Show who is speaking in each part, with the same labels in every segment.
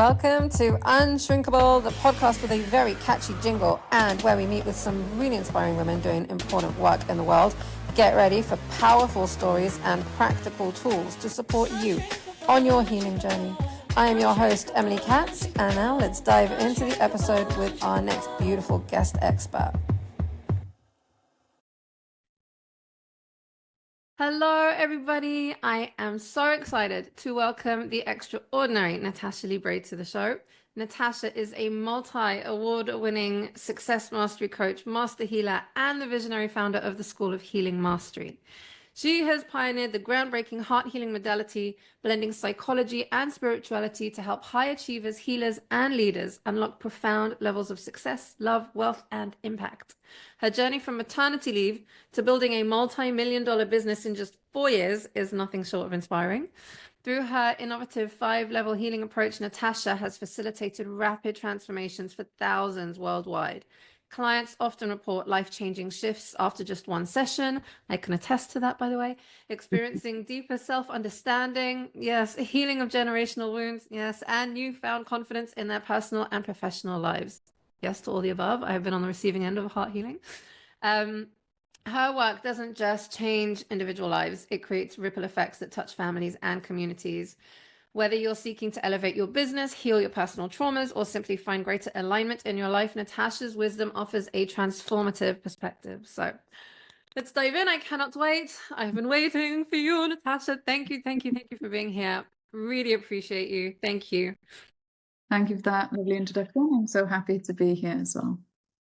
Speaker 1: Welcome to Unshrinkable, the podcast with a very catchy jingle and where we meet with some really inspiring women doing important work in the world. Get ready for powerful stories and practical tools to support you on your healing journey. I am your host, Emily Katz, and now let's dive into the episode with our next beautiful guest expert. Hello, everybody. I am so excited to welcome the extraordinary Natasha Leigh Bray to the show. Natasha is a multi-award-winning success mastery coach, master healer, and the visionary founder of the School of Healing Mastery. She has pioneered the groundbreaking heart healing modality, blending psychology and spirituality to help high achievers, healers, and leaders unlock profound levels of success, love, wealth, and impact. Her journey from maternity leave to building a multi-million-dollar business in just 4 years is nothing short of inspiring. Through her innovative 5-level healing approach, Natasha has facilitated rapid transformations for thousands worldwide. Clients often report life-changing shifts after just one session. I can attest to that, by the way. Experiencing deeper self-understanding, yes, healing of generational wounds, yes, and newfound confidence in their personal and professional lives. Yes to all the above. I have been on the receiving end of heart healing. Her work doesn't just change individual lives, it creates ripple effects that touch families and communities. Whether you're seeking to elevate your business, heal your personal traumas, or simply find greater alignment in your life, Natasha's wisdom offers a transformative perspective. So let's dive in. I cannot wait. I've been waiting for you, Natasha. Thank you for being here. Really appreciate you. Thank you.
Speaker 2: Thank you for that lovely introduction. I'm so happy to be here as well.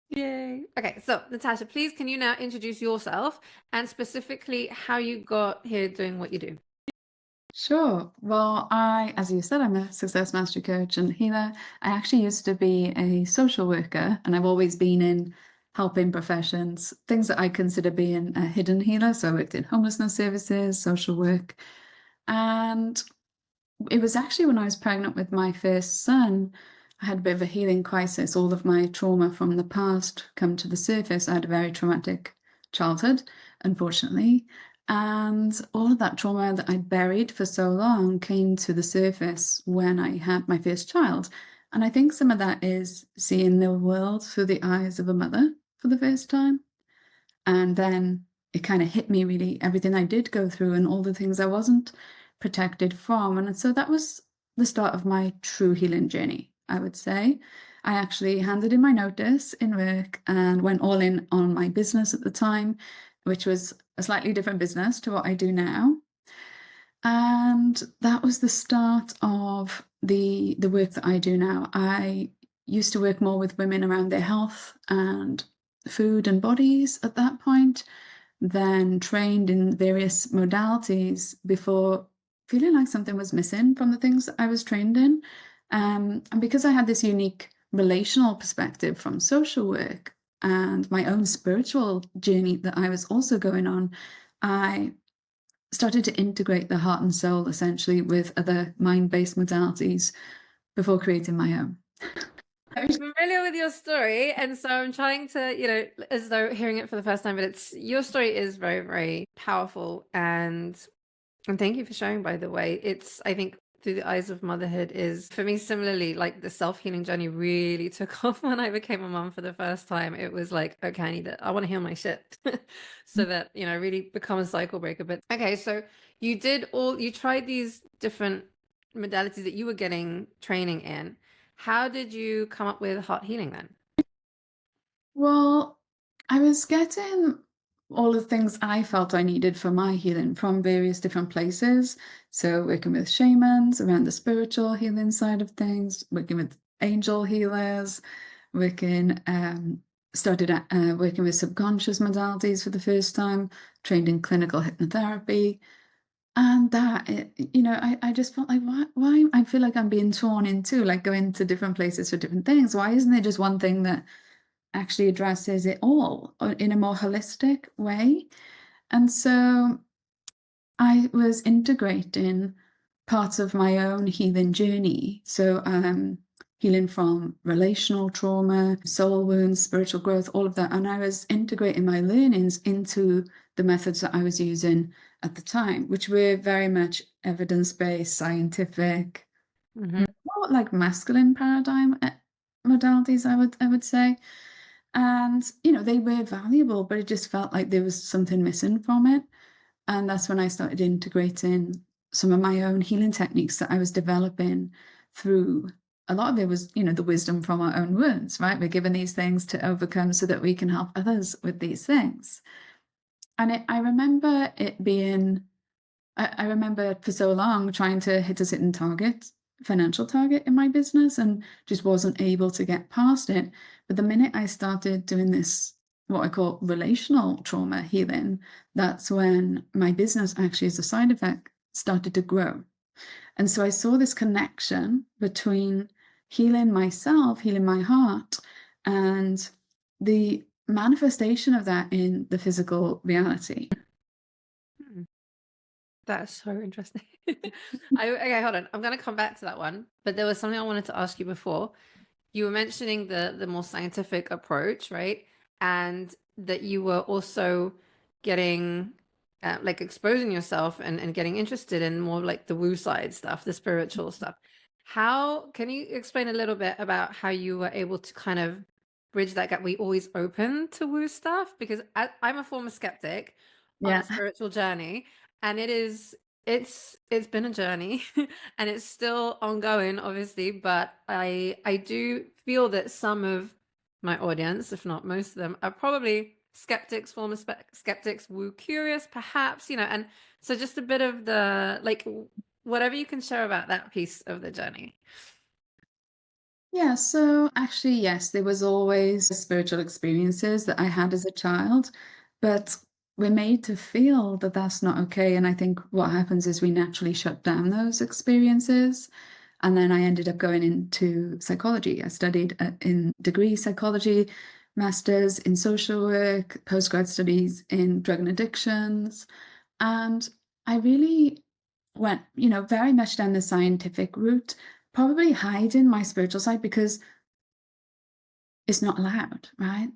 Speaker 1: Yay. Okay, so Natasha, please can you now introduce yourself and specifically how you got here doing what you do?
Speaker 2: Sure. Well, as you said, I'm a success mastery coach and healer. I actually used to be a social worker, and I've always been in helping professions, things that I consider being a hidden healer. So I worked in homelessness services, social work. And it was actually when I was pregnant with my first son, I had a bit of a healing crisis. All of my trauma from the past come to the surface. I had a very traumatic childhood, unfortunately. And all of that trauma that I'd buried for so long came to the surface when I had my first child. And I think some of that is seeing the world through the eyes of a mother for the first time. And then it kind of hit me really, everything I did go through and all the things I wasn't protected from. And so that was the start of my true healing journey, I would say. I actually handed in my notice in work and went all in on my business at the time, which was a slightly different business to what I do now. And that was the start of the work that I do now. I used to work more with women around their health and food and bodies at that point, then trained in various modalities before feeling like something was missing from the things that I was trained in. And because I had this unique relational perspective from social work and my own spiritual journey that I was also going on, I started to integrate the heart and soul essentially with other mind-based modalities before creating my own.
Speaker 1: I'm familiar with your story, and so I'm trying to, as though hearing it for the first time, but your story is very, very powerful, and thank you for sharing, by the way. I think through the eyes of motherhood is, for me, similarly, like the self-healing journey really took off when I became a mom for the first time. It was like, okay, I want to heal my shit so that, really become a cycle breaker. But okay, so you tried these different modalities that you were getting training in. How did you come up with heart healing then?
Speaker 2: Well, I was getting all the things I felt I needed for my healing from various different places. So working with shamans around the spiritual healing side of things, working with angel healers, started working with subconscious modalities for the first time, trained in clinical hypnotherapy. And I just felt like, why? I feel like I'm being torn in two, like going to different places for different things. Why isn't there just one thing that actually addresses it all in a more holistic way? And so I was integrating parts of my own healing journey. So healing from relational trauma, soul wounds, spiritual growth, all of that. And I was integrating my learnings into the methods that I was using at the time, which were very much evidence-based, scientific, more more like masculine paradigm modalities, I would say. And, they were valuable, but it just felt like there was something missing from it. And that's when I started integrating some of my own healing techniques that I was developing through. A lot of it was, the wisdom from our own wounds, right? We're given these things to overcome so that we can help others with these things. And I remember it being, I remember for so long trying to hit a certain target, financial target in my business, and just wasn't able to get past it. But the minute I started doing this, what I call relational trauma healing, that's when my business actually, as a side effect, started to grow. And so I saw this connection between healing myself, healing my heart, and the manifestation of that in the physical reality.
Speaker 1: Hmm. That's so interesting. Okay, hold on. I'm going to come back to that one, but there was something I wanted to ask you before. You were mentioning the more scientific approach, right? And that you were also getting like exposing yourself and getting interested in more like the woo side stuff, the spiritual stuff. How can you explain a little bit about how you were able to kind of bridge that gap? Were you always open to woo stuff? Because I'm a former skeptic on the
Speaker 2: Yeah.
Speaker 1: spiritual journey, and it's been a journey and it's still ongoing, obviously, but I do feel that some of my audience, if not most of them, are probably skeptics, former skeptics, woo curious, perhaps, and so just a bit of the like whatever you can share about that piece of the journey.
Speaker 2: Yeah, so actually, yes, there was always spiritual experiences that I had as a child, but we're made to feel that that's not okay. And I think what happens is we naturally shut down those experiences. And then I ended up going into psychology. I studied in degree psychology, master's in social work, postgrad studies in drug and addictions. And I really went, very much down the scientific route, probably hiding my spiritual side because it's not allowed, right?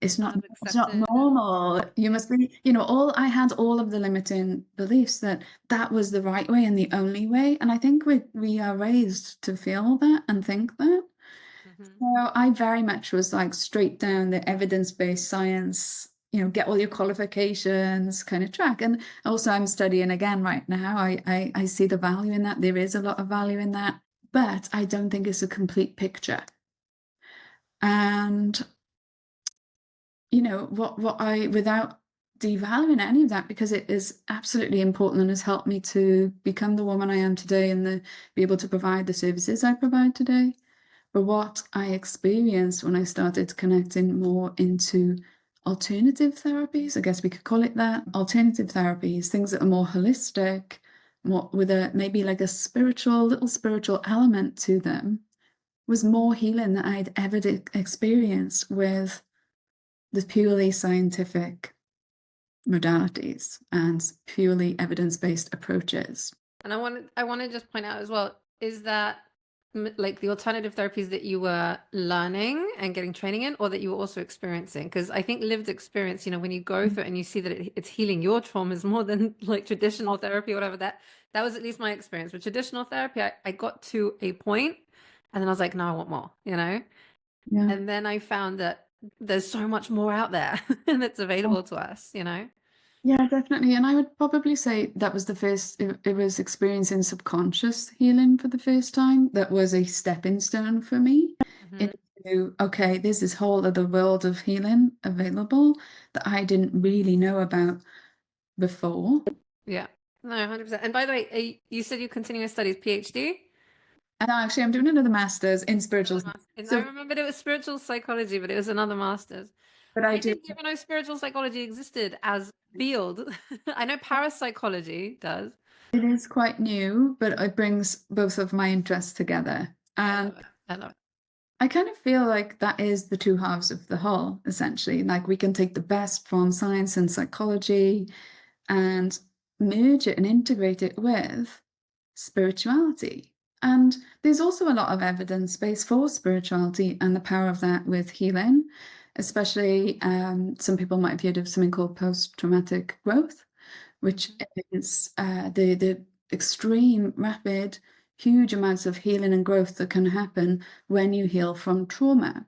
Speaker 2: It's
Speaker 1: Not
Speaker 2: not
Speaker 1: as
Speaker 2: it's not
Speaker 1: accepted.
Speaker 2: normal. You must be, all I had all of the limiting beliefs that that was the right way and the only way. And I think we are raised to feel that and think that.
Speaker 1: Hmm.
Speaker 2: So I very much was like straight down the evidence-based science, get all your qualifications kind of track. And also I'm studying again right now. I see the value in that. There is a lot of value in that, but I don't think it's a complete picture. And what I without devaluing any of that, because it is absolutely important and has helped me to become the woman I am today and be able to provide the services I provide today. But what I experienced when I started connecting more into alternative therapies, I guess we could call it that, alternative therapies, things that are more holistic, more with a maybe like a little spiritual element to them, was more healing than I'd ever experienced with the purely scientific modalities and purely evidence-based approaches.
Speaker 1: And I want to just point out as well, is that like the alternative therapies that you were learning and getting training in, or that you were also experiencing? Because I think lived experience, when you go through it and you see that it's healing your traumas more than like traditional therapy or whatever, that was at least my experience with traditional therapy. I got to a point and then I was like, no, I want more.
Speaker 2: Yeah.
Speaker 1: And then I found that there's so much more out there that's available to us.
Speaker 2: Yeah, definitely. And I would probably say that was the first, it was experiencing subconscious healing for the first time. That was a stepping stone for me
Speaker 1: Hmm.
Speaker 2: into, okay, there's this whole other world of healing available that I didn't really know about before.
Speaker 1: Yeah. No, 100%. And by the way, you said you continue your studies, PhD?
Speaker 2: And actually, I'm doing another master's in spiritual.
Speaker 1: Another master. And I
Speaker 2: So,
Speaker 1: remembered it was spiritual psychology, but it was another master's.
Speaker 2: but I
Speaker 1: I
Speaker 2: do,
Speaker 1: didn't even know spiritual psychology existed as field. I know parapsychology does.
Speaker 2: it is quite new, but it brings both of my interests together.
Speaker 1: I
Speaker 2: And
Speaker 1: love it. I love it.
Speaker 2: I kind of feel like that is the two halves of the whole, essentially. Like we can take the best from science and psychology and merge it and integrate it with spirituality. And there's also a lot of evidence base for spirituality and the power of that with healing, especially some people might have heard of something called post-traumatic growth, which
Speaker 1: Mhm.
Speaker 2: is the extreme rapid huge amounts of healing and growth that can happen when you heal from trauma.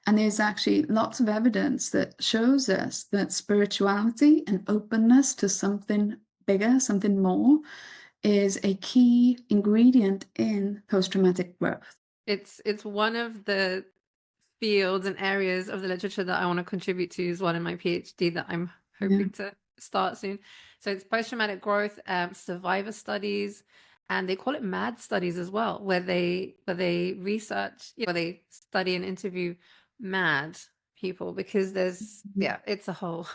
Speaker 2: And there's actually lots of evidence that shows us that spirituality and openness to something bigger, something more, is a key ingredient in post-traumatic growth.
Speaker 1: It's one of the fields and areas of the literature that I want to contribute to as well in my PhD that I'm
Speaker 2: Yeah.
Speaker 1: hoping to start soon. So it's post-traumatic growth, survivor studies, and they call it MAD studies as well, where they research, where they study and interview MAD people, because there's it's a whole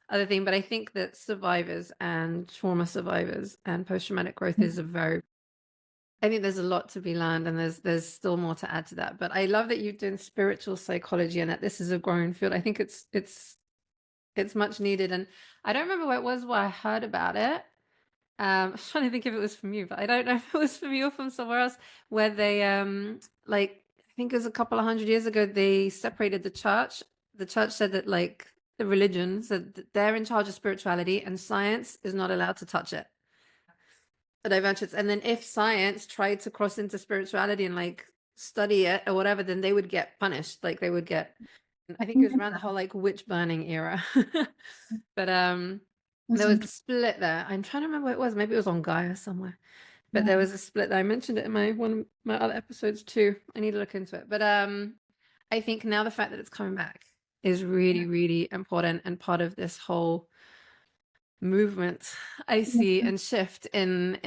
Speaker 1: other thing. But I think that survivors and trauma survivors and post-traumatic growth is I think there's a lot to be learned, and there's still more to add to that. But I love that you're doing spiritual psychology and that this is a growing field. I think it's much needed. And I don't remember where it was where I heard about it. I was trying to think if it was from you, but I don't know if it was from you or from somewhere else, where they like, I think it was a couple of 100 years ago, they separated the church. The church said that, like, the religion said that they're in charge of spirituality and science is not allowed to touch it. Divergence. And then if science tried to cross into spirituality and like study it or whatever, then they would get punished. Like they would get, I think it was around the whole like witch burning era. But there was a split there. I'm trying to remember what it was. Maybe it was on Gaia somewhere. But there was a split there. I mentioned it in one of my other episodes too. I need to look into it. But I think now the fact that it's coming back is really, really important and part of this whole movement I see and shift in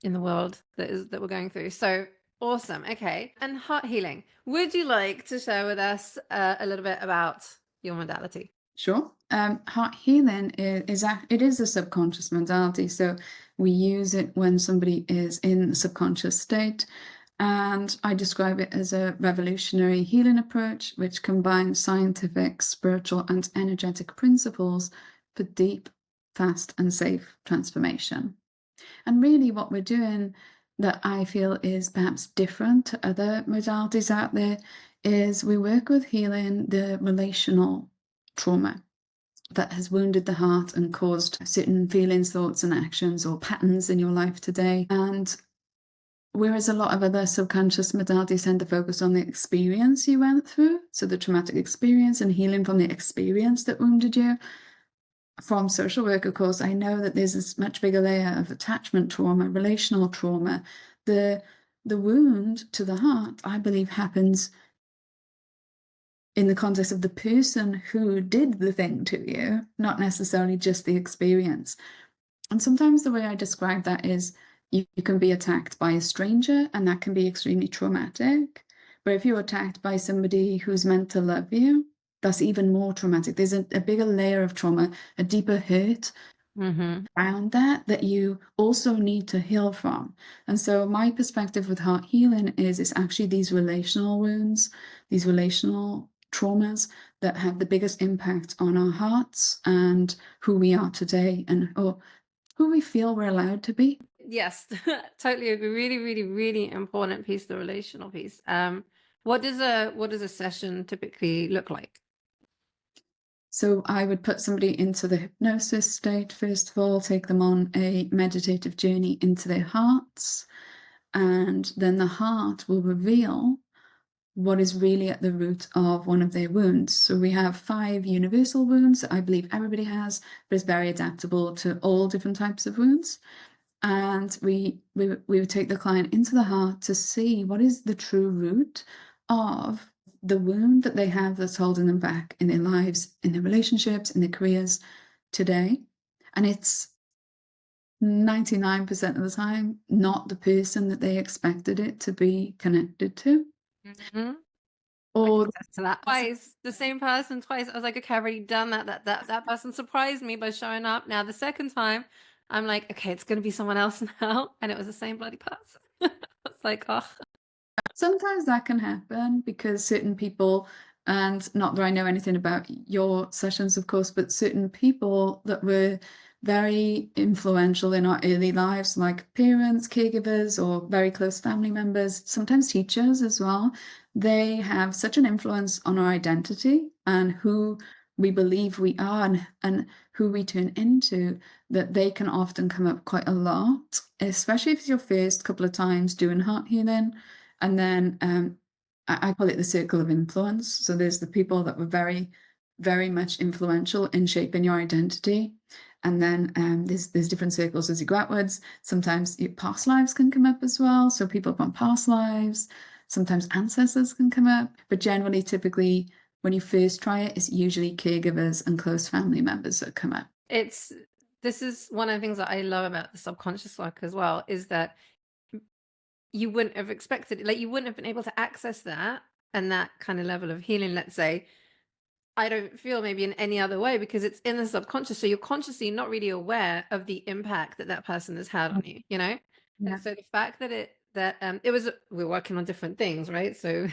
Speaker 1: the world that we're going through. So awesome. Okay. And heart healing. Would you like to share with us a little bit about your modality?
Speaker 2: Sure. Heart healing it is a subconscious modality. So we use it when somebody is in a subconscious state. And I describe it as a revolutionary healing approach, which combines scientific, spiritual, and energetic principles for deep, fast, and safe transformation. And really, what we're doing that I feel is perhaps different to other modalities out there is we work with healing the relational trauma that has wounded the heart and caused certain feelings, thoughts, and actions or patterns in your life today. And whereas a lot of other subconscious modalities tend to focus on the experience you went through, so the traumatic experience and healing from the experience that wounded you, from social work, of course, I know that there's this much bigger layer of attachment trauma, relational trauma. The wound to the heart, I believe, happens in the context of the person who did the thing to you, not necessarily just the experience. And sometimes the way I describe that is you can be attacked by a stranger, and that can be extremely traumatic. But if you're attacked by somebody who's meant to love you, that's even more traumatic. There's a bigger layer of trauma, a deeper hurt around that you also need to heal from. And so my perspective with heart healing is it's actually these relational wounds, these relational traumas that have the biggest impact on our hearts and who we are today and who we feel we're allowed to be.
Speaker 1: Yes, totally agree. Really, really, really important piece, the relational piece. What does a session typically look like?
Speaker 2: So I would put somebody into the hypnosis state, first of all, take them on a meditative journey into their hearts, and then the heart will reveal what is really at the root of one of their wounds. So we have 5 universal wounds that I believe everybody has, but it's very adaptable to all different types of wounds. And we would take the client into the heart to see what is the true root of the wound that they have that's holding them back in their lives, in their relationships, in their careers today. And it's 99% of the time not the person that they expected it to be connected to.
Speaker 1: Mm-hmm. I can
Speaker 2: Or
Speaker 1: attest to that. Twice, the same person twice. I was like, okay, I've already done that. That person surprised me by showing up. Now the second time, I'm like, okay, it's gonna be someone else now, and it was the same bloody person. It's like, oh,
Speaker 2: sometimes that can happen because certain people, and not that I know anything about your sessions, of course, but certain people that were very influential in our early lives, like parents, caregivers, or very close family members, sometimes teachers as well, they have such an influence on our identity and who we believe we are and who we turn into, that they can often come up quite a lot, especially if it's your first couple of times doing heart healing. And then I call it the circle of influence. So there's the people that were very, very much influential in shaping your identity. And then there's different circles as you go outwards. Sometimes your past lives can come up as well. So people from past lives, sometimes ancestors can come up. But generally, typically, when you first try it, it's usually caregivers and close family members that come up.
Speaker 1: This is one of the things that I love about the subconscious work as well, is that you wouldn't have expected it. Like, you wouldn't have been able to access that and that kind of level of healing, let's say, I don't feel maybe in any other way, because it's in the subconscious. So you're consciously not really aware of the impact that that person has had on you, you know?
Speaker 2: Yeah.
Speaker 1: And so the fact that we're working on different things, right? So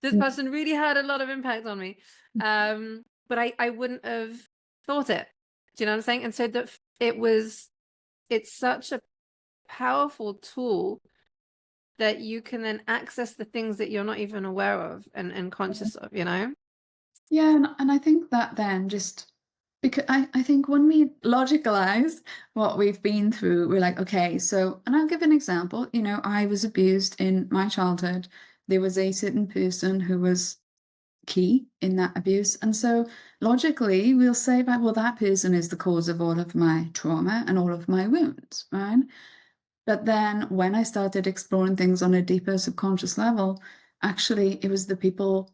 Speaker 1: this person really had a lot of impact on me. But I wouldn't have thought it. Do you know what I'm saying? And so it's such a powerful tool that you can then access the things that you're not even aware of and conscious of, you know?
Speaker 2: Yeah, and I think that then just because I think when we logicalize what we've been through, we're like, okay, so, and I'll give an example. You know, I was abused in my childhood. There was a certain person who was key in that abuse. And so logically, we'll say, right, well, that person is the cause of all of my trauma and all of my wounds, right? But then when I started exploring things on a deeper subconscious level, actually, it was the people,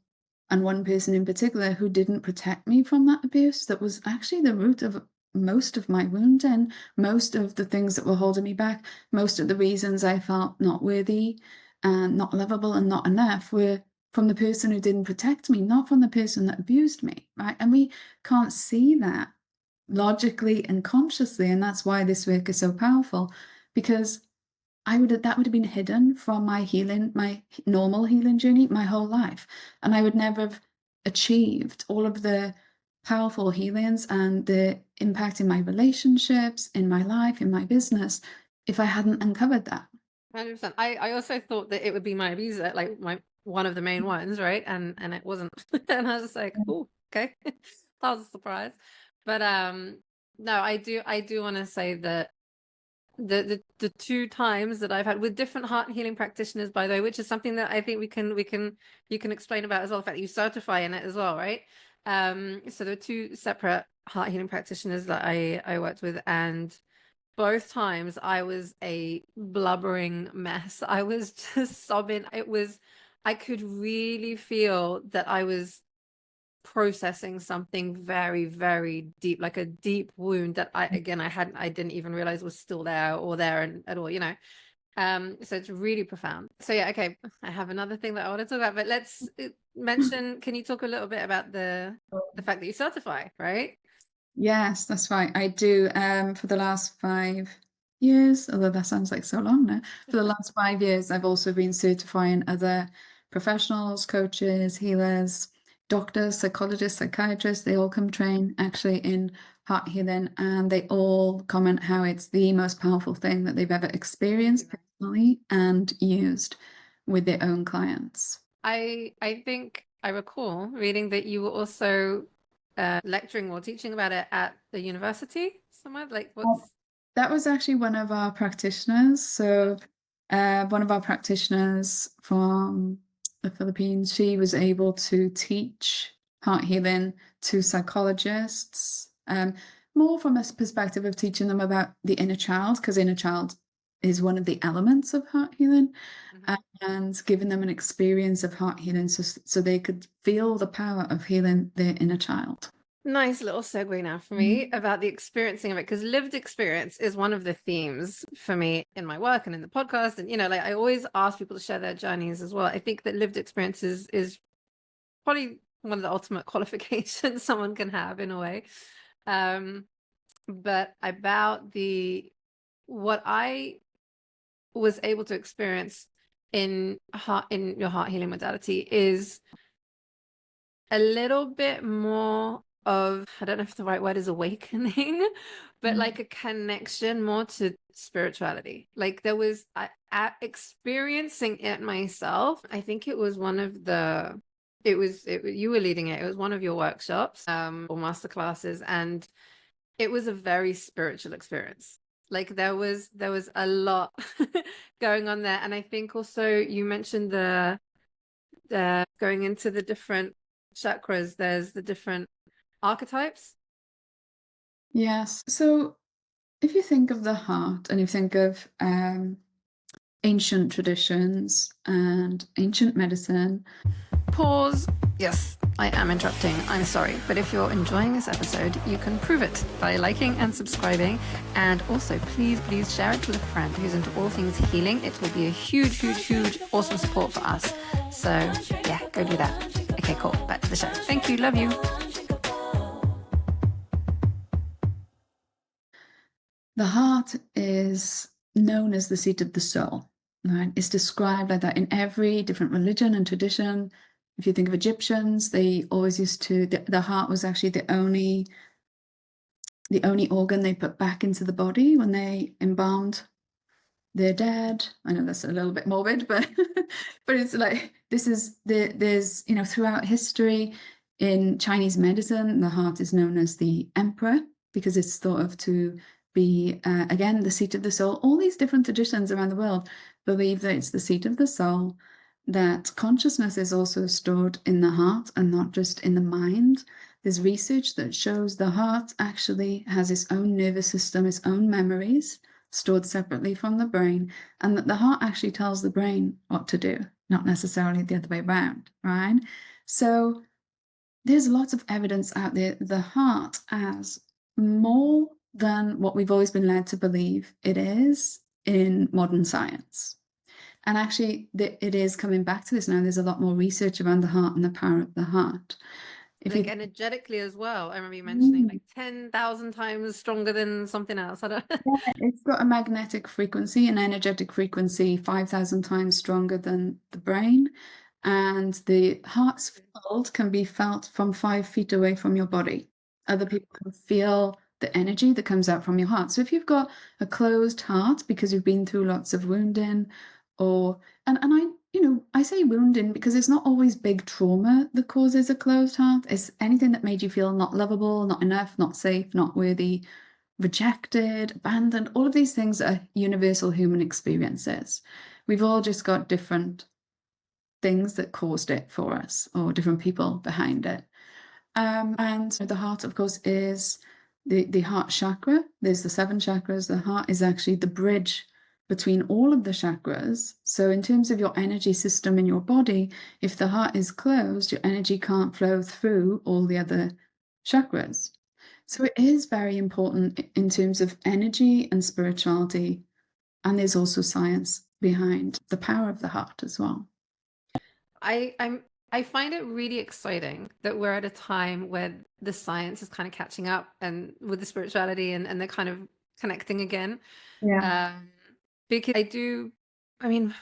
Speaker 2: and one person in particular, who didn't protect me from that abuse that was actually the root of most of my wound and most of the things that were holding me back. Most of the reasons I felt not worthy and not lovable and not enough were from the person who didn't protect me, not from the person that abused me, right? And we can't see that logically and consciously, and that's why this work is so powerful, because that would have been hidden from my healing, my normal healing journey, my whole life. And I would never have achieved all of the powerful healings and the impact in my relationships, in my life, in my business, if I hadn't uncovered that.
Speaker 1: 100%. I also thought that it would be my abuser, like one of the main ones, right? And it wasn't. And I was just like, oh, okay. That was a surprise. But no, I do want to say that the two times that I've had with different heart healing practitioners, by the way, which is something that I think you can explain about as well, the fact that you certify in it as well, right? So there were two separate heart healing practitioners that I worked with, and both times I was a blubbering mess. I was just sobbing. I could really feel that I was processing something very, very deep, like a deep wound that I didn't even realize was still there or there and at all, you know. So it's really profound. So yeah, okay. I have another thing that I want to talk about, but let's mention, can you talk a little bit about the fact that you certify, right?
Speaker 2: Yes, that's right. I do. For the last 5 years, although that sounds like so long now, for the last 5 years, I've also been certifying other professionals, coaches, healers, doctors, psychologists, psychiatrists. They all come train actually in heart healing, and they all comment how it's the most powerful thing that they've ever experienced personally and used with their own clients.
Speaker 1: I think I recall reading that you were also lecturing or teaching about it at the university somewhere. Like, what's
Speaker 2: That was actually one of our practitioners. So, one of our practitioners from the Philippines, she was able to teach heart healing to psychologists, more from a perspective of teaching them about the inner child, because inner child is one of the elements of heart healing, and giving them an experience of heart healing so they could feel the power of healing their inner child.
Speaker 1: nice little segue now for me about the experiencing of it, because lived experience is one of the themes for me in my work and in the podcast. And, you know, like I always ask people to share their journeys as well. I think that lived experience is probably one of the ultimate qualifications someone can have in a way. But about what I was able to experience in your heart healing modality is a little bit more of, I don't know if the right word is awakening, but like a connection more to spirituality. Like there was experiencing it myself. I think it was one of the you were leading it. It was one of your workshops or master classes, and it was a very spiritual experience. Like there was a lot going on there. And I think also you mentioned the going into the different chakras, there's the different archetypes.
Speaker 2: Yes. So if you think of the heart and you think of ancient traditions and ancient medicine.
Speaker 1: Pause. Yes, I am interrupting. I'm sorry. But if you're enjoying this episode, you can prove it by liking and subscribing. And also, please, please share it with a friend who's into all things healing. It will be a huge, huge, huge, awesome support for us. So, yeah, go do that. Okay, cool. Back to the show. Thank you. Love you.
Speaker 2: The heart is known as the seat of the soul, right? It's described like that in every different religion and tradition. If you think of Egyptians, they always used to, the heart was actually the only organ they put back into the body when they embalmed their dead. I know that's a little bit morbid, but but it's like there's throughout history in Chinese medicine, the heart is known as the emperor because it's thought of to be again the seat of the soul. All these different traditions around the world believe that it's the seat of the soul, that consciousness is also stored in the heart and not just in the mind. There's research that shows the heart actually has its own nervous system, its own memories stored separately from the brain, and that the heart actually tells the brain what to do, not necessarily the other way around, right? So there's lots of evidence out there the heart as more than what we've always been led to believe it is in modern science. And actually, it is coming back to this now. There's a lot more research around the heart and the power of the heart. If
Speaker 1: Like
Speaker 2: you
Speaker 1: energetically as well. I remember you mentioning
Speaker 2: Mm.
Speaker 1: like 10,000 times stronger than something else. I don't
Speaker 2: Yeah, it's got a magnetic frequency, an energetic frequency 5,000 times stronger than the brain. And the heart's field can be felt from 5 feet away from your body. Other people can feel the energy that comes out from your heart. So if you've got a closed heart because you've been through lots of wounding, and I say wounding because it's not always big trauma that causes a closed heart. It's anything that made you feel not lovable, not enough, not safe, not worthy, rejected, abandoned, all of these things are universal human experiences. We've all just got different things that caused it for us, or different people behind it. And the heart, of course, is the heart chakra. There's the 7 chakras. The heart is actually the bridge between all of the chakras. So in terms of your energy system in your body, if the heart is closed, your energy can't flow through all the other chakras. So it is very important in terms of energy and spirituality. And there's also science behind the power of the heart as well.
Speaker 1: I find it really exciting that we're at a time where the science is kind of catching up and with the spirituality and they're kind of connecting again.
Speaker 2: Yeah.
Speaker 1: Um, because I mean,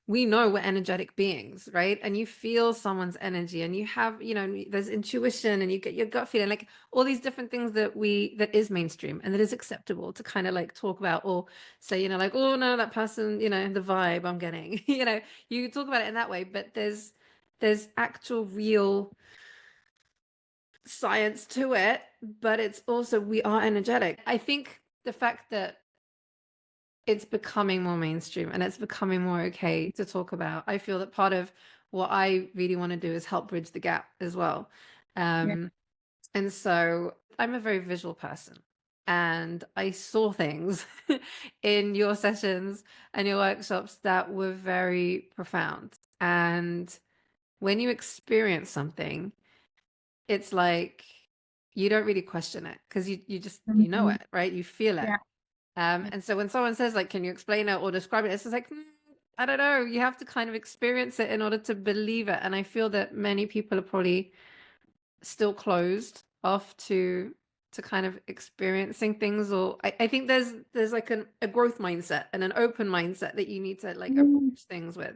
Speaker 1: we know we're energetic beings, right? And you feel someone's energy and you have, there's intuition and you get your gut feeling, like all these different things that is mainstream and that is acceptable to kind of like talk about or say, like, oh no, that person, the vibe I'm getting, you talk about it in that way, but there's actual real science to it, but it's also we are energetic. I think the fact that it's becoming more mainstream and it's becoming more okay to talk about. I feel that part of what I really want to do is help bridge the gap as well.
Speaker 2: Yeah.
Speaker 1: And so I'm a very visual person and I saw things in your sessions and your workshops that were very profound. And when you experience something, it's like you don't really question it because you just you know
Speaker 2: Mhm.
Speaker 1: it, right? You feel it.
Speaker 2: Yeah.
Speaker 1: And so when someone says like, can you explain it or describe it? It's just like, I don't know. You have to kind of experience it in order to believe it. And I feel that many people are probably still closed off to kind of experiencing things. Or I think there's like a growth mindset and an open mindset that you need to like
Speaker 2: Mm.
Speaker 1: approach things with.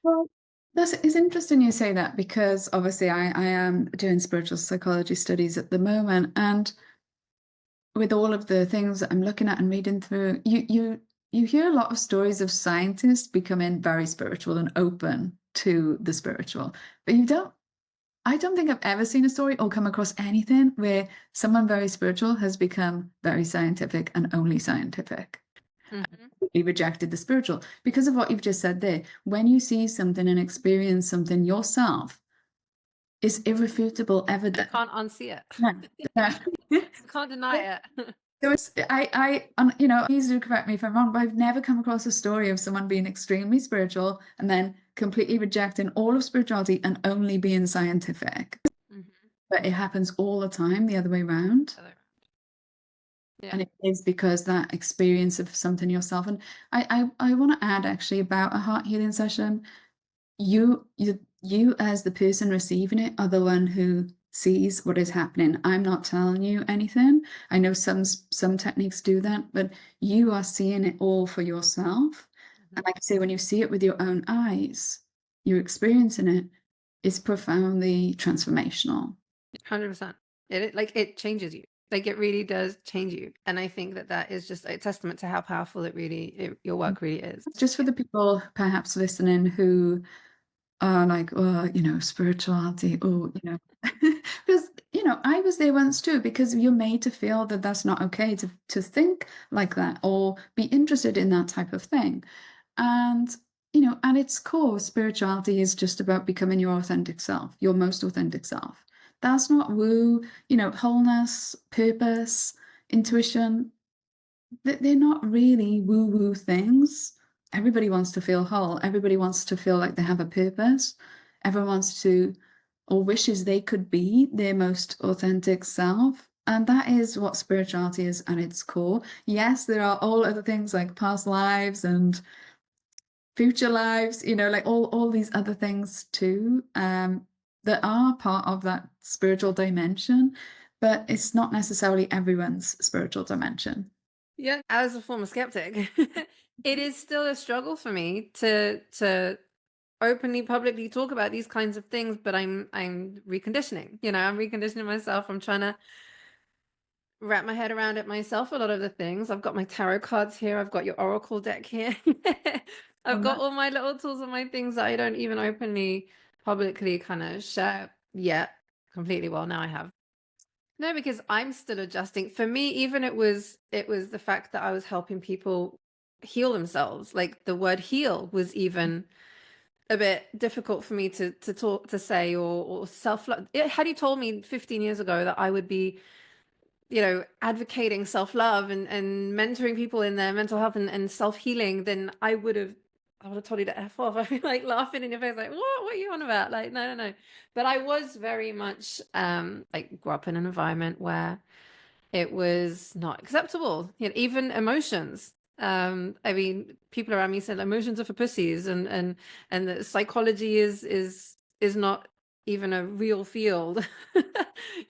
Speaker 2: Well, it's interesting you say that because obviously I am doing spiritual psychology studies at the moment, and with all of the things that I'm looking at and reading through, you hear a lot of stories of scientists becoming very spiritual and open to the spiritual, but you don't I don't think I've ever seen a story or come across anything where someone very spiritual has become very scientific and only scientific.
Speaker 1: Hmm.
Speaker 2: Completely rejected the spiritual because of what you've just said there. When you see something and experience something yourself, is irrefutable
Speaker 1: You
Speaker 2: evidence.
Speaker 1: can't unsee it.
Speaker 2: Yeah. Yeah.
Speaker 1: You can't deny it.
Speaker 2: So it's please do correct me if I'm wrong, but I've never come across a story of someone being extremely spiritual and then completely rejecting all of spirituality and only being scientific.
Speaker 1: Hmm.
Speaker 2: But it happens all the time the other way around.
Speaker 1: Yeah.
Speaker 2: And it is because that experience of something yourself. And I want to add actually about a heart healing session. You as the person receiving it are the one who sees what is happening. I'm not telling you anything. I know some techniques do that, but you are seeing it all for yourself. And like I say, when you see it with your own eyes, you're experiencing it, it's profoundly transformational.
Speaker 1: 100%. It changes you. Like it really does change you. And I think that that is just a testament to how powerful your work really is.
Speaker 2: Just for the people perhaps listening who are like, oh, spirituality, oh, because, I was there once too, because you're made to feel that that's not okay to think like that or be interested in that type of thing. And, at its core, spirituality is just about becoming your authentic self, your most authentic self. That's not woo, wholeness, purpose, intuition. They're not really woo-woo things. Everybody wants to feel whole. Everybody wants to feel like they have a purpose. Everyone wants to or wishes they could be their most authentic self. And that is what spirituality is at its core. Yes, there are all other things like past lives and future lives, like all these other things too, that are part of that spiritual dimension, but it's not necessarily everyone's spiritual dimension.
Speaker 1: Yeah, as a former skeptic, it is still a struggle for me to openly publicly talk about these kinds of things, but I'm reconditioning. I'm reconditioning myself. I'm trying to wrap my head around it myself. A lot of the things. I've got my tarot cards here. I've got your oracle deck here. I've
Speaker 2: Well,
Speaker 1: got all my little tools and my things that I don't even openly publicly kind of share yet completely. Well, now I have. No, because I'm still adjusting. For me, even it was the fact that I was helping people heal themselves. Like the word heal was even a bit difficult for me to talk to say or self-love. Had you told me 15 years ago that I would be, advocating self-love and mentoring people in their mental health and self-healing, then I would have told you to F off. I'd be like laughing in your face, like, what are you on about? Like, no, no, no. But I was very much like grew up in an environment where it was not acceptable. Even emotions. I mean, people around me said emotions are for pussies, and that psychology is not even a real field.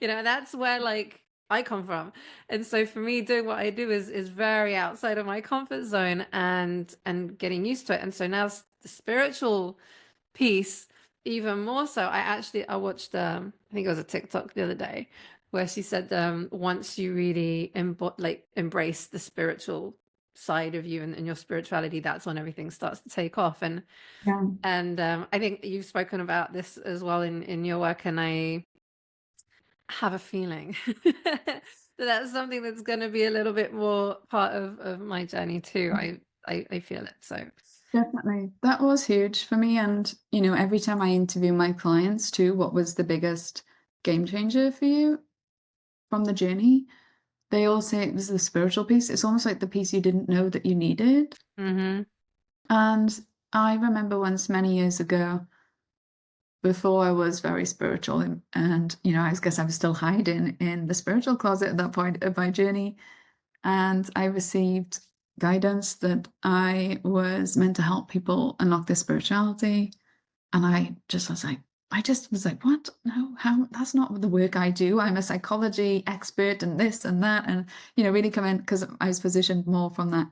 Speaker 1: That's where like I come from. And so for me, doing what I do is very outside of my comfort zone and getting used to it. And so now the spiritual piece even more so. I watched I think it was a TikTok the other day where she said once you really embrace the spiritual side of you and your spirituality, that's when everything starts to take off. and
Speaker 2: yeah.
Speaker 1: and I think you've spoken about this as well in your work, and I have a feeling that that's something that's going to be a little bit more part of my journey too. I feel it. So
Speaker 2: Definitely. That was huge for me. And, every time I interview my clients too, what was the biggest game changer for you from the journey? They all say it was the spiritual piece. It's almost like the piece you didn't know that you needed.
Speaker 1: hmm
Speaker 2: And I remember once many years ago, before I was very spiritual, and I guess I was still hiding in the spiritual closet at that point of my journey. And I received guidance that I was meant to help people unlock their spirituality. And I just was like, what? No, how? That's not the work I do. I'm a psychology expert and this and that. And, really come in because I was positioned more from that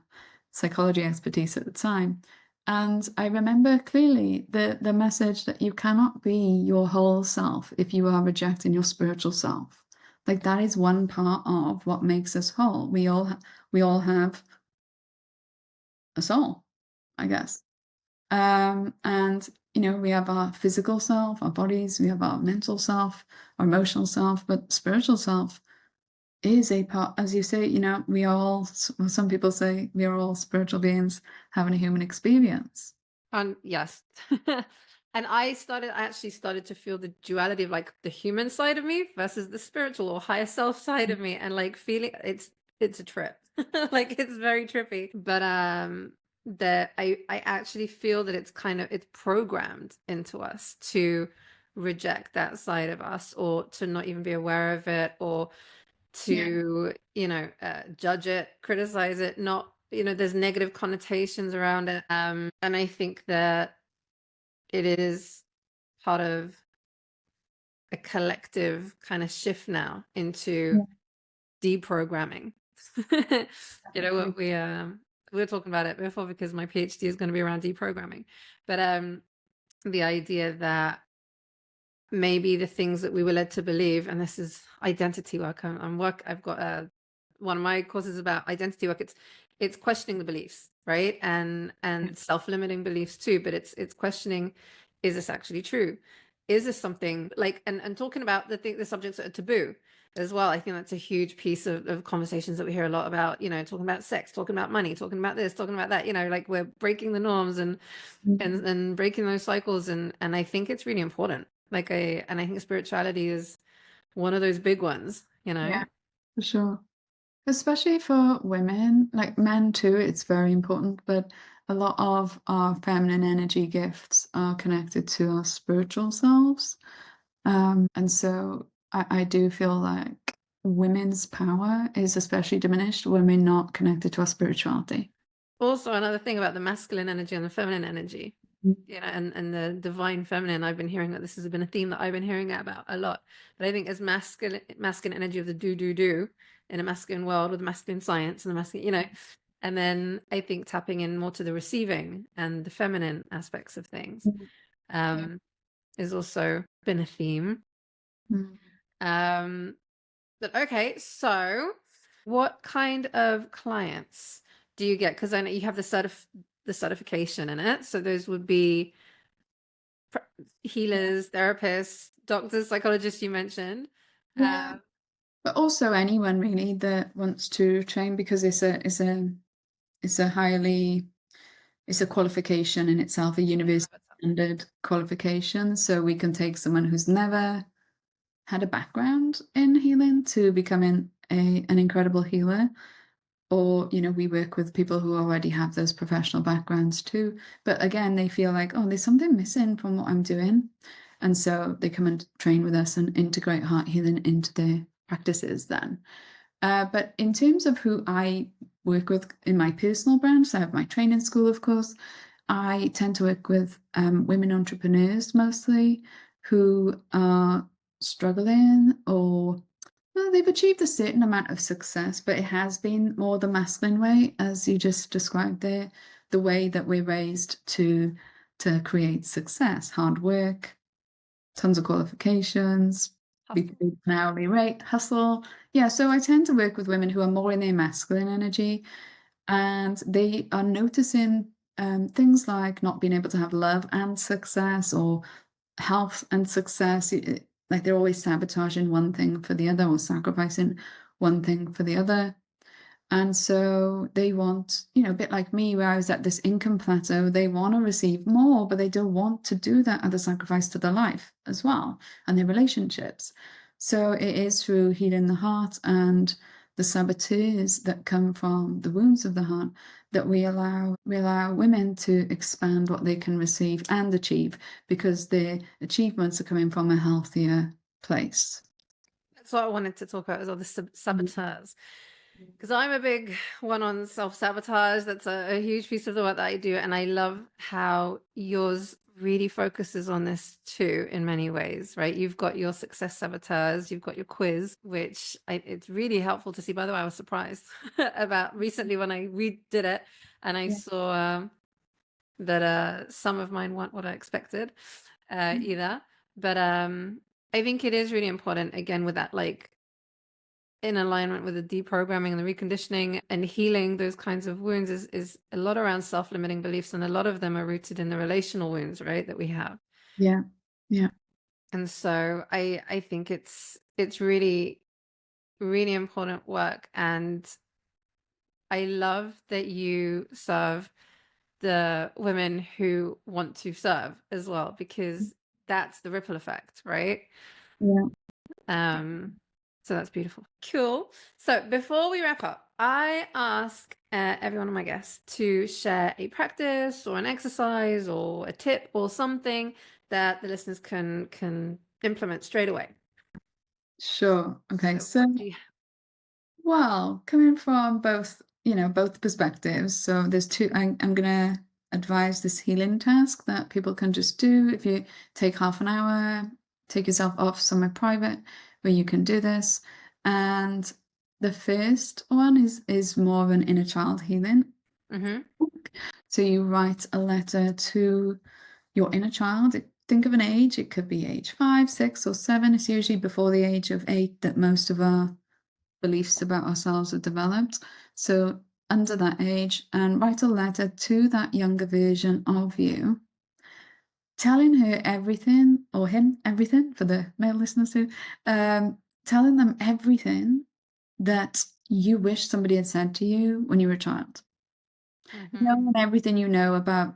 Speaker 2: psychology expertise at the time. And I remember clearly the message that you cannot be your whole self if you are rejecting your spiritual self. Like that is one part of what makes us whole. We all have a soul, I guess. And we have our physical self, our bodies, we have our mental self, our emotional self, but spiritual self is a part, as you say, we all, well, some people say we are all spiritual beings having a human experience.
Speaker 1: Yes. And I actually started to feel the duality of like the human side of me versus the spiritual or higher self side of me, and like feeling it's a trip. Like it's very trippy. But that I actually feel that it's programmed into us to reject that side of us, or to not even be aware of it, or
Speaker 2: Yeah.
Speaker 1: to judge it, criticize it, not, there's negative connotations around it. And I think that it is part of a collective kind of shift now into
Speaker 2: Yeah,
Speaker 1: deprogramming.
Speaker 2: definitely.
Speaker 1: What we were talking about it before, because my PhD is going to be around deprogramming. But the idea that maybe the things that we were led to believe, and this is identity work. I've got one of my courses about identity work. It's questioning the beliefs, right?
Speaker 2: Yeah.
Speaker 1: And self-limiting beliefs too, but it's questioning, is this actually true? Is this something like, and talking about the subjects that are taboo as well. I think that's a huge piece of conversations that we hear a lot about, talking about sex, talking about money, talking about this, talking about that, like we're breaking the norms and
Speaker 2: Mm.
Speaker 1: breaking those cycles. And I think it's really important. And I think spirituality is one of those big ones.
Speaker 2: Yeah, for sure. Especially for women, like men too, it's very important, but a lot of our feminine energy gifts are connected to our spiritual selves. And so I do feel like women's power is especially diminished when we're not connected to our spirituality.
Speaker 1: Also, another thing about the masculine energy and the feminine energy,
Speaker 2: Mm.
Speaker 1: and the divine feminine, I've been hearing that this has been a theme that I've been hearing about a lot. But I think as masculine energy of the do in a masculine world with masculine science and the masculine, and then I think tapping in more to the receiving and the feminine aspects of things,
Speaker 2: Mm. Yeah.
Speaker 1: um, is also been a theme.
Speaker 2: Mm.
Speaker 1: Um, But okay, so what kind of clients do you get? Because I know you have the certification in it. So those would be
Speaker 2: Yeah.
Speaker 1: healers, therapists, doctors, psychologists you mentioned.
Speaker 2: Yeah. But also anyone really that wants to train, because it's a highly, it's a qualification in itself, a
Speaker 1: Yeah,
Speaker 2: university standard qualification. So we can take someone who's never had a background in healing to becoming an incredible healer. Or, we work with people who already have those professional backgrounds too. But again, they feel like, oh, there's something missing from what I'm doing. And so they come and train with us and integrate heart healing into their practices then. But in terms of who I work with in my personal brand, so I have my training school, of course. I tend to work with women entrepreneurs mostly, who are struggling, or well, they've achieved a certain amount of success, but it has been more the masculine way, as you just described there, the way that we're raised to create success, hard work, tons of qualifications, be
Speaker 1: hustle.
Speaker 2: paid an hourly rate, hustle. Yeah, so I tend to work with women who are more in their masculine energy, and they are noticing things like not being able to have love and success, or health and success. Like they're always sabotaging one thing for the other, or sacrificing one thing for the other. And so they want, a bit like me, where I was at this income plateau, they want to receive more, but they don't want to do that at the sacrifice to their life as well and their relationships. So it is through healing the heart and the saboteurs that come from the wounds of the heart that we allow women to expand what they can receive and achieve, because their achievements are coming from a healthier place.
Speaker 1: That's what I wanted to talk about, as well, the
Speaker 2: Mm.
Speaker 1: saboteurs. Because I'm a big one on self-sabotage. That's a huge piece of the work that I do. And I love how yours really focuses on this too, in many ways, right? You've got your success saboteurs, you've got your quiz, which it's really helpful to see. By the way, I was surprised about recently when I redid it, and I
Speaker 2: Yeah.
Speaker 1: saw that some of mine weren't what I expected
Speaker 2: Mm.
Speaker 1: either. But I think it is really important, again, with that, like, in alignment with the deprogramming and the reconditioning and healing those kinds of wounds is a lot around self-limiting beliefs, and a lot of them are rooted in the relational wounds, right, that we have.
Speaker 2: Yeah. Yeah.
Speaker 1: And so I think it's really, really important work. And I love that you serve the women who want to serve as well, because that's the ripple effect, right?
Speaker 2: Yeah.
Speaker 1: So that's beautiful. Cool. So before we wrap up, I ask every one of my guests to share a practice or an exercise or a tip or something that the listeners can implement straight away.
Speaker 2: Sure. Okay.
Speaker 1: So
Speaker 2: So,
Speaker 1: what do you
Speaker 2: well, coming from both, both perspectives. So there's two, I'm going to advise this healing task that people can just do. If you take half an hour, take yourself off somewhere private where you can do this. And the first one is more of an inner child healing.
Speaker 1: Mm-hmm.
Speaker 2: So you write a letter to your inner child. Think of an age. It could be age 5, 6, or 7. It's usually before the age of 8 that most of our beliefs about ourselves are developed. So under that age, and write a letter to that younger version of you, telling her everything, or him everything, for the male listeners too, telling them everything that you wish somebody had said to you when you were a child.
Speaker 1: Mm-hmm.
Speaker 2: Knowing everything you know about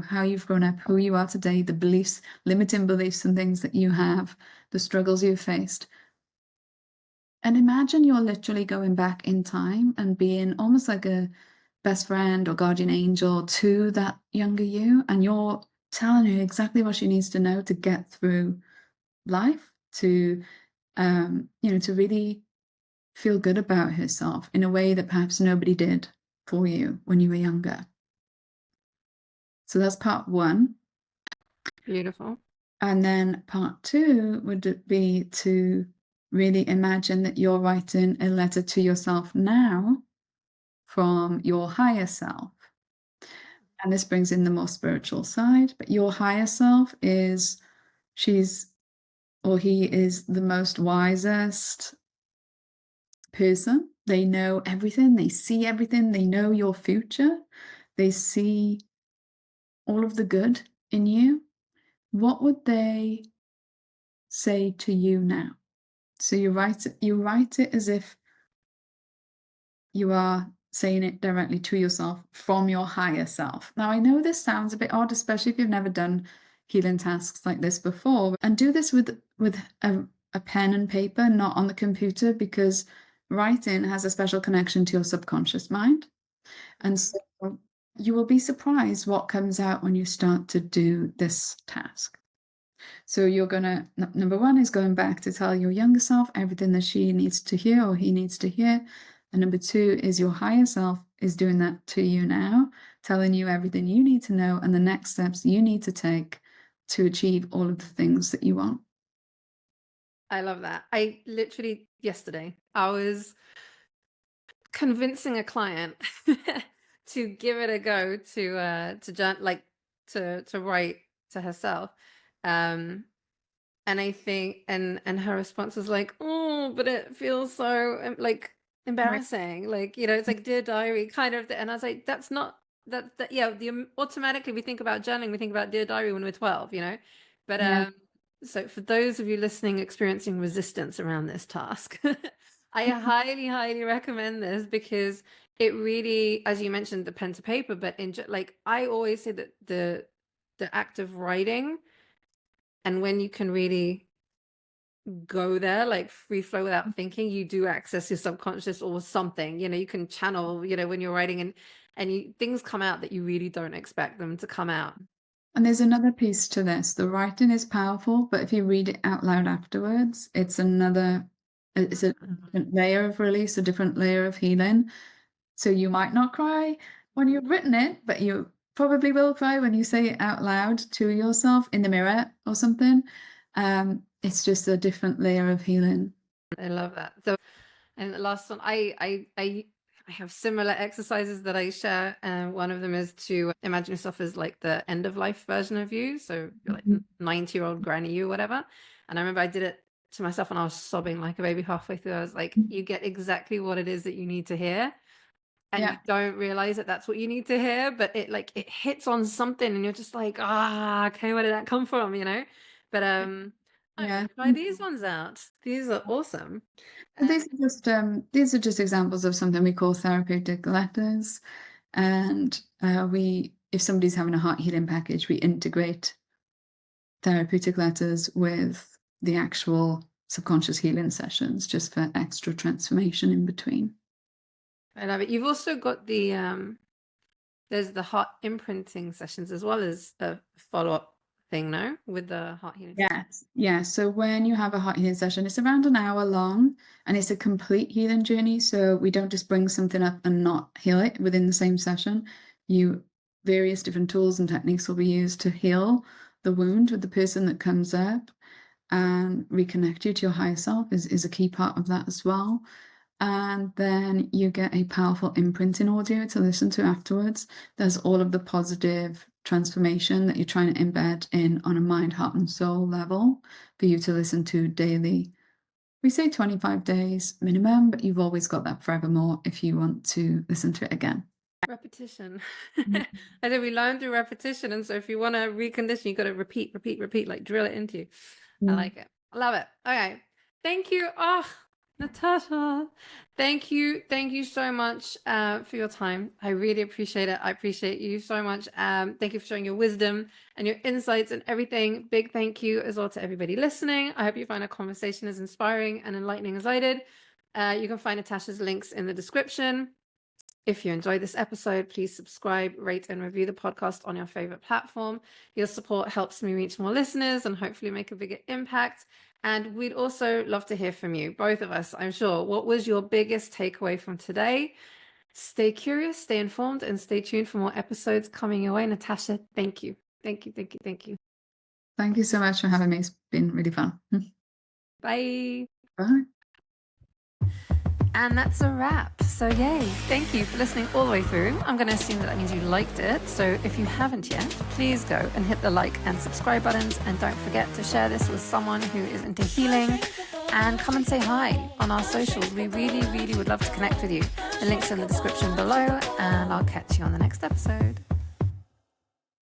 Speaker 2: how you've grown up, who you are today, the beliefs, limiting beliefs and things that you have, the struggles you've faced. And imagine you're literally going back in time and being almost like a best friend or guardian angel to that younger you, and you're telling her exactly what she needs to know to get through life, to really feel good about herself in a way that perhaps nobody did for you when you were younger. So that's part one.
Speaker 1: Beautiful.
Speaker 2: And then part two would be to really imagine that you're writing a letter to yourself now from your higher self. And this brings in the more spiritual side, but your higher self is, she's or he is the most wisest person. They know everything, they see everything, they know your future, they see all of the good in you. What would they say to you now? So you write it as if you are saying it directly to yourself from your higher self. Now, I know this sounds a bit odd, especially if you've never done healing tasks like this before, and do this with a pen and paper, not on the computer, because writing has a special connection to your subconscious mind. And
Speaker 1: Mm-hmm.
Speaker 2: so you will be surprised what comes out when you start to do this task. So you're gonna, number one is going back to tell your younger self everything that she needs to hear or he needs to hear. And number two is your higher self is doing that to you now, telling you everything you need to know and the next steps you need to take to achieve all of the things that you want.
Speaker 1: I love that. I literally yesterday I was convincing a client to give it a go to write to herself. And I think and her response was like, oh, but it feels so like
Speaker 2: Right.
Speaker 1: embarrassing, like, it's like dear diary kind of and I was like, that's not that yeah, automatically we think about journaling, we think about dear diary when we're 12, but
Speaker 2: Yeah.
Speaker 1: so for those of you listening experiencing resistance around this task, I highly, highly recommend this, because it really, as you mentioned, the pen to paper, but like I always say that the act of writing, and when you can really go there, like free flow without thinking, you do access your subconscious or something, you can channel, when you're writing, and things come out that you really don't expect them to come out.
Speaker 2: And there's another piece to this. The writing is powerful, but if you read it out loud afterwards, it's a different layer of release, a different layer of healing. So you might not cry when you've written it, but you probably will cry when you say it out loud to yourself in the mirror or something. It's just a different layer of healing.
Speaker 1: I love that. So, and the last one, I have similar exercises that I share, and one of them is to imagine yourself as like the end of life version of you, so you're like
Speaker 2: Mhm.
Speaker 1: 90-year-old granny you, whatever. And I remember I did it to myself and I was sobbing like a baby halfway through. I was like, you get exactly what it is that you need to hear. And you don't realize that that's what you need to hear, but it hits on something and you're just like, okay, where did that come from, you know? But I'm gonna try these ones out. These are awesome.
Speaker 2: These are just examples of something we call therapeutic letters. And if somebody's having a heart healing package, we integrate therapeutic letters with the actual subconscious healing sessions just for extra transformation in between.
Speaker 1: I love it. You've also got there's the heart imprinting sessions as well as a follow-up thing, no? With the heart healing session.
Speaker 2: Yes, yeah. So when you have a heart healing session, it's around an hour long and it's a complete healing journey. So we don't just bring something up and not heal it within the same session. Various different tools and techniques will be used to heal the wound with the person that comes up, and reconnect you to your higher self is a key part of that as well. And then you get a powerful imprinting audio to listen to afterwards. There's all of the positive transformation that you're trying to embed in on a mind, heart, and soul level for you to listen to daily. We say 25 days minimum, but you've always got that forevermore if you want to listen to it again.
Speaker 1: Repetition. I think we learn through repetition, and so if you want to recondition, you got to repeat, like drill it into you. I like it. I love it. Okay. Thank you. Oh, Natasha, thank you so much for your time. I really appreciate it. I appreciate you so much. Thank you for sharing your wisdom and your insights and everything. Big thank you as well to everybody listening. I hope you find our conversation as inspiring and enlightening as I did. You can find Natasha's links in the description. If you enjoyed this episode, please subscribe, rate, and review the podcast on your favorite platform. Your support helps me reach more listeners and hopefully make a bigger impact. And we'd also love to hear from you, both of us, I'm sure. What was your biggest takeaway from today? Stay curious, stay informed, and stay tuned for more episodes coming your way. Natasha, thank you. Thank you, thank you, thank you.
Speaker 2: Thank you so much for having me. It's been really fun.
Speaker 1: Bye.
Speaker 2: Bye.
Speaker 1: And that's a wrap. So yay, thank you for listening all the way through. I'm going to assume that means you liked it. So if you haven't yet, please go and hit the like and subscribe buttons. And don't forget to share this with someone who is into healing. And come and say hi on our socials. We really, really would love to connect with you. The link's in the description below. And I'll catch you on the next episode.